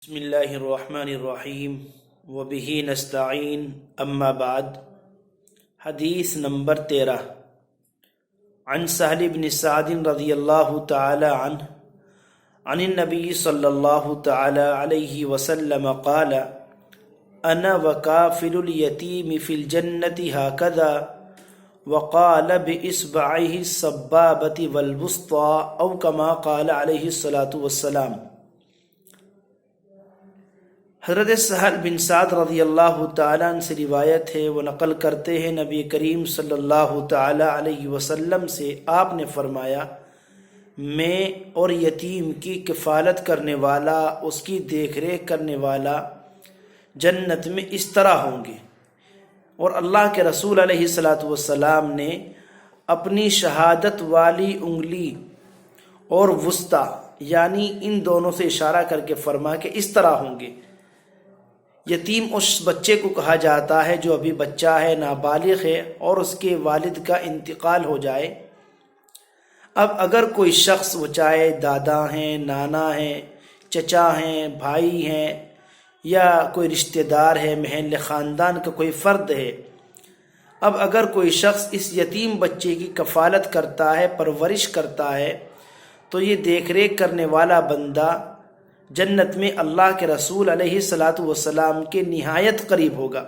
بسم اللہ الرحمن الرحیم وبہ نستعین اما بعد۔ حدیث نمبر 13 عن سہل بن سعد رضی اللہ تعالی عنہ عن النبی صلی اللہ تعالی علیہ وسلم قال انا وکافل الیتیم فی الجنة ہکذا وقال باصبعہ السبابۃ والوسطی او کما قال علیہ الصلاۃ والسلام۔ حضرت سہل بن سعد رضی اللہ تعالیٰ عنہ سے روایت ہے، وہ نقل کرتے ہیں نبی کریم صلی اللہ تعالیٰ علیہ وسلم سے آپ نے فرمایا، میں اور یتیم کی کفالت کرنے والا، اس کی دیکھ ریکھ کرنے والا جنت میں اس طرح ہوں گے۔ اور اللہ کے رسول علیہ الصلاۃ والسلام نے اپنی شہادت والی انگلی اور وسطی یعنی ان دونوں سے اشارہ کر کے فرمایا کہ اس طرح ہوں گے۔ یتیم اس بچے کو کہا جاتا ہے جو ابھی بچہ ہے، نابالغ ہے اور اس کے والد کا انتقال ہو جائے۔ اب اگر کوئی شخص، وہ چاہے دادا ہیں، نانا ہیں، چچا ہیں، بھائی ہیں یا کوئی رشتہ دار ہے، محل خاندان کا کوئی فرد ہے، اب اگر کوئی شخص اس یتیم بچے کی کفالت کرتا ہے، پرورش کرتا ہے، تو یہ دیکھ ریکھ کرنے والا بندہ جنت میں اللہ کے رسول علیہ الصلاۃ والسلام کے نہایت قریب ہوگا۔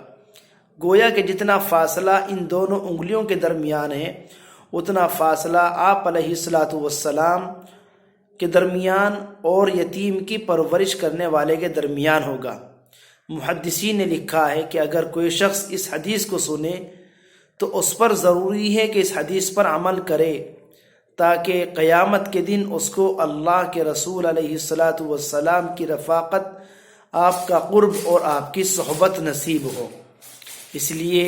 گویا کہ جتنا فاصلہ ان دونوں انگلیوں کے درمیان ہے، اتنا فاصلہ آپ علیہ الصلاۃ والسلام کے درمیان اور یتیم کی پرورش کرنے والے کے درمیان ہوگا۔ محدثین نے لکھا ہے کہ اگر کوئی شخص اس حدیث کو سنے تو اس پر ضروری ہے کہ اس حدیث پر عمل کرے، تاکہ قیامت کے دن اس کو اللہ کے رسول علیہ الصلاۃ والسلام کی رفاقت، آپ کا قرب اور آپ کی صحبت نصیب ہو۔ اس لیے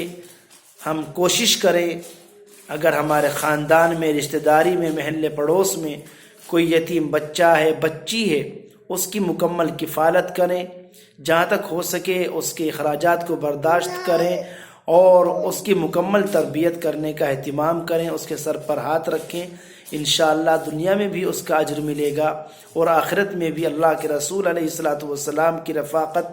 ہم کوشش کریں، اگر ہمارے خاندان میں، رشتہ داری میں، محل پڑوس میں کوئی یتیم بچہ ہے، بچی ہے، اس کی مکمل کفالت کریں، جہاں تک ہو سکے اس کے اخراجات کو برداشت کریں اور اس کی مکمل تربیت کرنے کا اہتمام کریں، اس کے سر پر ہاتھ رکھیں۔ انشاءاللہ دنیا میں بھی اس کا اجر ملے گا اور آخرت میں بھی اللہ کے رسول علیہ الصلاۃ والسلام کی رفاقت،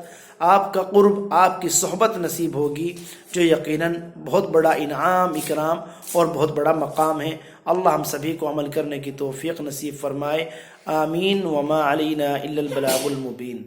آپ کا قرب، آپ کی صحبت نصیب ہوگی، جو یقیناً بہت بڑا انعام، اکرام اور بہت بڑا مقام ہے۔ اللہ ہم سبھی کو عمل کرنے کی توفیق نصیب فرمائے، آمین۔ وما علینا الا البلاغ المبین۔